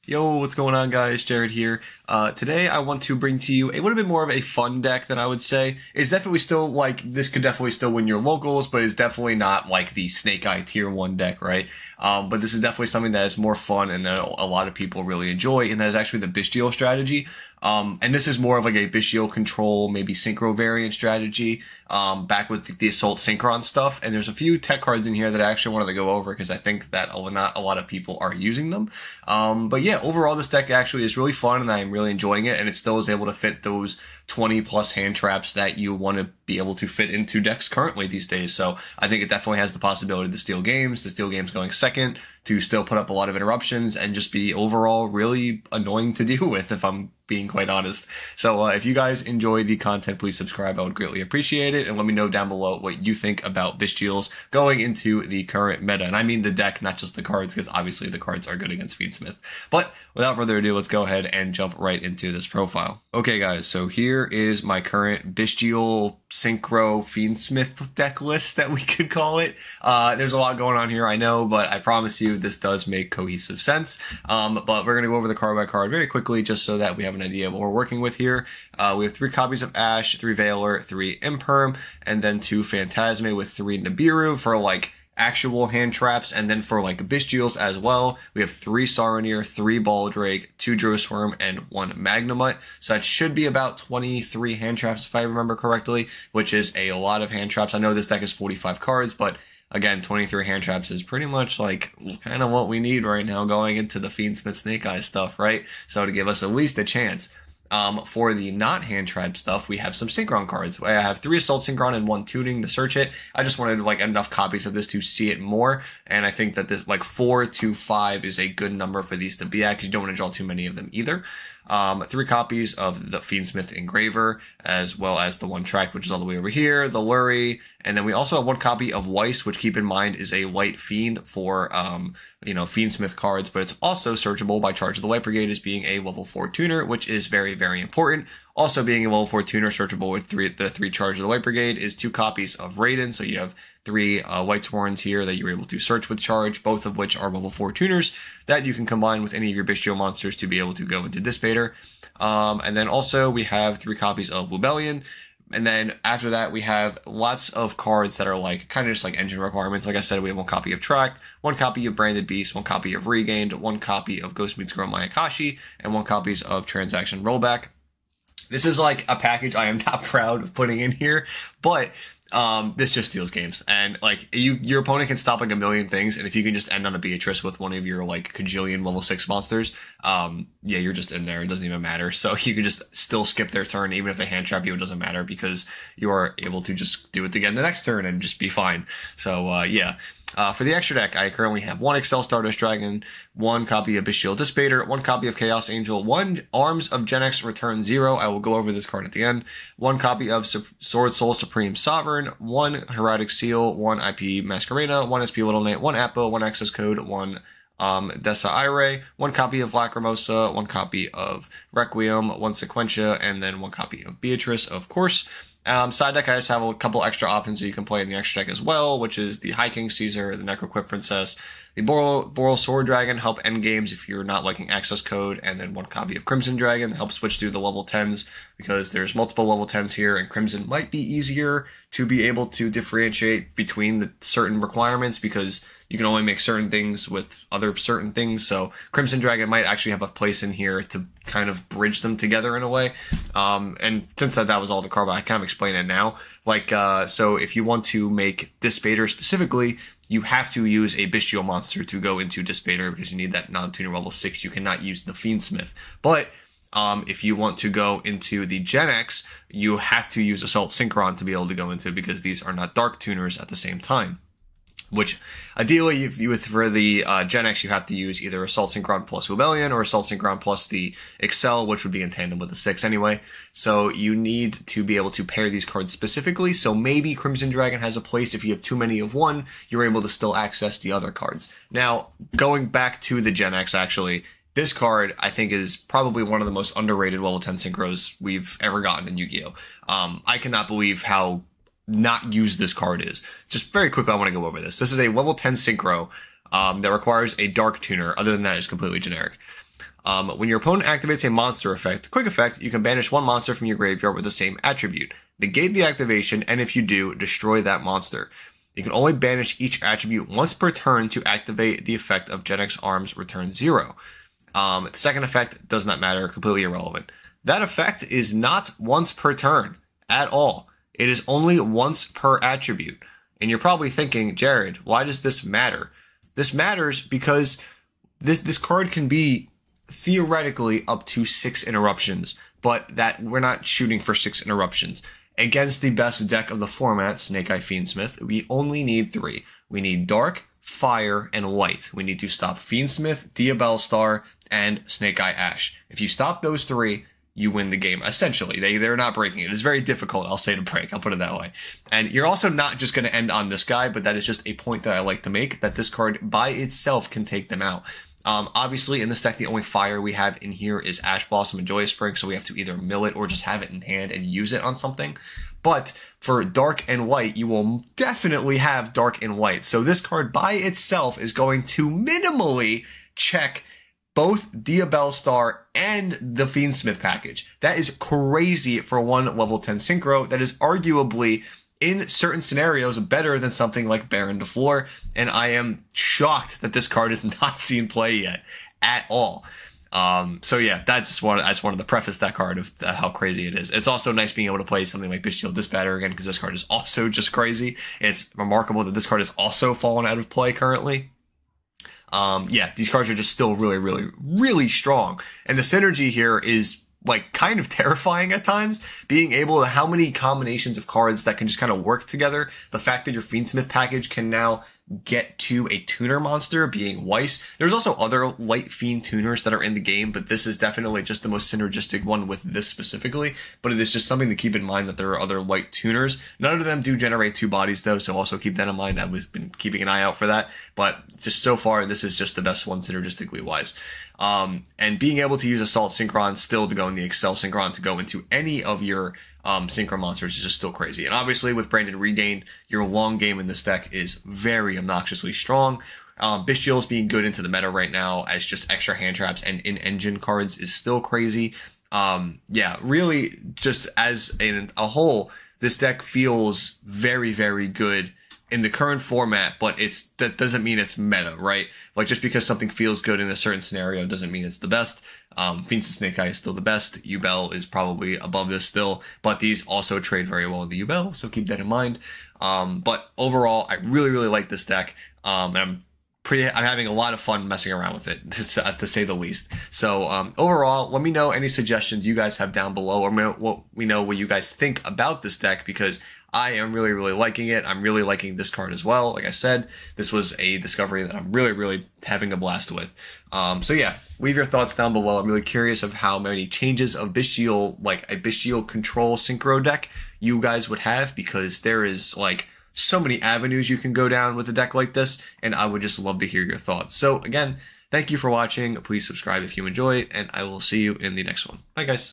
Yo, what's going on, guys? Jared here. Today I want to bring to you a little bit more of a fun deck than I would say. It's definitely still this could definitely still win your locals, but it's definitely not like the Snake Eye tier 1 deck, right? But this is definitely something that is more fun and that a lot of people really enjoy, and that is actually the Bystial strategy. And this is more of like a Bystial control, maybe Sychro variant strategy, back with the Assault Synchron stuff. And there's a few tech cards in here that I actually wanted to go over because I think that not a lot of people are using them. But yeah, overall this deck actually is really fun and I'm really enjoying it, and it still is able to fit those 20 plus hand traps that you want to be able to fit into decks currently these days. So I think it definitely has the possibility to steal games going second, to still put up a lot of interruptions, and just be overall really annoying to deal with, if I'm being quite honest. So if you guys enjoy the content, please subscribe. I would greatly appreciate it. And let me know down below what you think about Bystials going into the current meta. And I mean the deck, not just the cards, because obviously the cards are good against Fiendsmith. But without further ado, let's go ahead and jump right into this profile. Okay, guys, so here is my current Bystial Sychro Fiendsmith deck list that we could call it. There's a lot going on here, I know, but I promise you this does make cohesive sense. But we're going to go over the card by card very quickly just so that we have an idea of what we're working with here. We have 3 copies of Ash, 3 Veiler, 3 Imperm, and then 2 Phantasme with 3 Nibiru for like actual hand traps, and then for like Bystials as well, we have 3 Saronir, 3 Baldrake, 2 Drosworm, and 1 Magnemite. So that should be about 23 hand traps if I remember correctly, which is a lot of hand traps. I know this deck is 45 cards, but again, 23 hand traps is pretty much like kind of what we need right now going into the Fiendsmith Snake Eye stuff, right? So to give us at least a chance. For the not hand trap stuff, we have some Synchron cards. I have 3 Assault Synchron and 1 Tuning to search it. I just wanted like enough copies of this to see it more, and I think that this like 4 to 5 is a good number for these to be at, because you don't want to draw too many of them either. 3 copies of the Fiendsmith Engraver, as well as the 1 track, which is all the way over here, the Lurie, and then we also have 1 copy of Weiss, which keep in mind is a white fiend for, Fiendsmith cards, but it's also searchable by Charge of the White Brigade as being a level 4 tuner, which is very, very important. Also being a level 4 tuner searchable with the 3 Charge of the White Brigade is 2 copies of Raiden, so you have 3 White Sworns here that you're able to search with Charge, both of which are level 4 tuners that you can combine with any of your Bystial monsters to be able to go into Dissipator. And then also we have 3 copies of Lubellion. And then after that, we have lots of cards that are like kind of just like engine requirements. Like I said, we have 1 copy of Tract, 1 copy of Branded Beast, 1 copy of Regained, 1 copy of Ghost Meets Girl Mayakashi, and 1 copies of Transaction Rollback. This is like a package I am not proud of putting in here, but this just steals games, and like your opponent can stop like a million things, and if you can just end on a Beatrice with one of your like cajillion level 6 monsters, yeah, you're just in there. It doesn't even matter. So you can just still skip their turn, even if they hand trap you, it doesn't matter, because you are able to just do it again the next turn and just be fine. So yeah. For the extra deck, I currently have 1 Excel Stardust Dragon, 1 copy of Bystial Dissipator, 1 copy of Chaos Angel, 1 Arms of Gen X Return 0. I will go over this card at the end. 1 copy of Sword Soul Supreme Sovereign, 1 Heraldic Seal, 1 IP Masquerena, 1 SP Little Nate, 1 Appo, 1 Access Code, 1 Dessa Ire, 1 copy of Lacrimosa, 1 copy of Requiem, 1 Sequentia, and then 1 copy of Beatrice, of course. Side deck, I just have a couple extra options that you can play in the extra deck as well, which is the High King Caesar, the Necroquip Princess, the Boral Sword Dragon, help end games if you're not liking Access Code, and then 1 copy of Crimson Dragon, help switch through the level 10s, because there's multiple level 10s here, and Crimson might be easier to be able to differentiate between the certain requirements, because you can only make certain things with other certain things, so Crimson Dragon might actually have a place in here to kind of bridge them together in a way. And since that was all the card, I kind of explain it now. Like, so if you want to make Dissipator specifically, you have to use a Bystial monster to go into Dissipator, because you need that non-tuner level 6. You cannot use the Fiendsmith. But if you want to go into the Gen X, you have to use Assault Synchron to be able to go into it, because these are not Dark Tuners at the same time. Which, ideally, for the Gen X, you have to use either Assault Synchron plus Rebellion or Assault Synchron plus the Excel, which would be in tandem with the 6 anyway. So you need to be able to pair these cards specifically. So maybe Crimson Dragon has a place. If you have too many of one, you're able to still access the other cards. Now, going back to the Gen X, actually, this card, I think, is probably one of the most underrated level 10 synchros we've ever gotten in Yu-Gi-Oh! I cannot believe how not used this card is. Just very quickly, I want to go over this. This is a level 10 synchro that requires a dark tuner. Other than that, it's completely generic. When your opponent activates a monster effect, quick effect, you can banish one monster from your graveyard with the same attribute. Negate the activation, and if you do, destroy that monster. You can only banish each attribute once per turn to activate the effect of Gen X Arms Return 0. The second effect does not matter, completely irrelevant. That effect is not once per turn at all. It is only once per attribute. And you're probably thinking, Jared, why does this matter? This matters because this card can be theoretically up to 6 interruptions, but that we're not shooting for 6 interruptions. Against the best deck of the format, Snake Eye Fiendsmith, we only need 3. We need Dark, Fire, and Light. We need to stop Fiendsmith, Diabellstar, and Snake Eye Ash. If you stop those 3, you win the game. Essentially, they're not breaking it. It's very difficult, I'll say, to break. I'll put it that way. And you're also not just going to end on this guy, but that is just a point that I like to make, that this card by itself can take them out. Obviously, in this deck, the only fire we have in here is Ash Blossom and Joyous Spring, so we have to either mill it or just have it in hand and use it on something. But for Dark and Light, you will definitely have Dark and Light. So this card by itself is going to minimally check both Diabellstar and the Fiendsmith package. That is crazy for one level 10 Sychro. That is arguably, in certain scenarios, better than something like Baron de Fleur, and I am shocked that this card is not seen play yet at all. So yeah, I just wanted to preface that card of how crazy it is. It's also nice being able to play something like Bystial Dispatcher again, because this card is also just crazy. It's remarkable that this card has also fallen out of play currently. Yeah, these cards are just still really, really, really strong. And the synergy here is like kind of terrifying at times, being able to, how many combinations of cards that can just kind of work together. The fact that your Fiendsmith package can now get to a tuner monster, being Weiss. There's also other light fiend tuners that are in the game, but this is definitely just the most synergistic one with this specifically. But it is just something to keep in mind that there are other light tuners. None of them do generate 2 bodies though, so also keep that in mind. I've been keeping an eye out for that, but just so far, this is just the best one synergistically wise. And being able to use Assault Synchron still to go in the Excel Synchron to go into any of your Synchro monsters is just still crazy. And obviously with Branded Regain, your long game in this deck is very obnoxiously strong. Bystials being good into the meta right now as just extra hand traps and in-engine cards is still crazy. Yeah, really just as a whole, this deck feels very, very good in the current format, but that doesn't mean it's meta, right? Like just because something feels good in a certain scenario doesn't mean it's the best. Fiends and Snake Eye is still the best. Ubel is probably above this still, but these also trade very well in the Ubel, so keep that in mind. But overall, I really, really like this deck. And I'm having a lot of fun messing around with it, to say the least. So, overall, let me know any suggestions you guys have down below, or let me know what you guys think about this deck, because I am really, really liking it. I'm really liking this card as well. Like I said, this was a discovery that I'm really, really having a blast with. So yeah, leave your thoughts down below. I'm really curious of how many changes of Bystial, like a Bystial control Sychro deck you guys would have, because there is like so many avenues you can go down with a deck like this, and I would just love to hear your thoughts. So again, thank you for watching. Please subscribe if you enjoyed, and I will see you in the next one. Bye guys.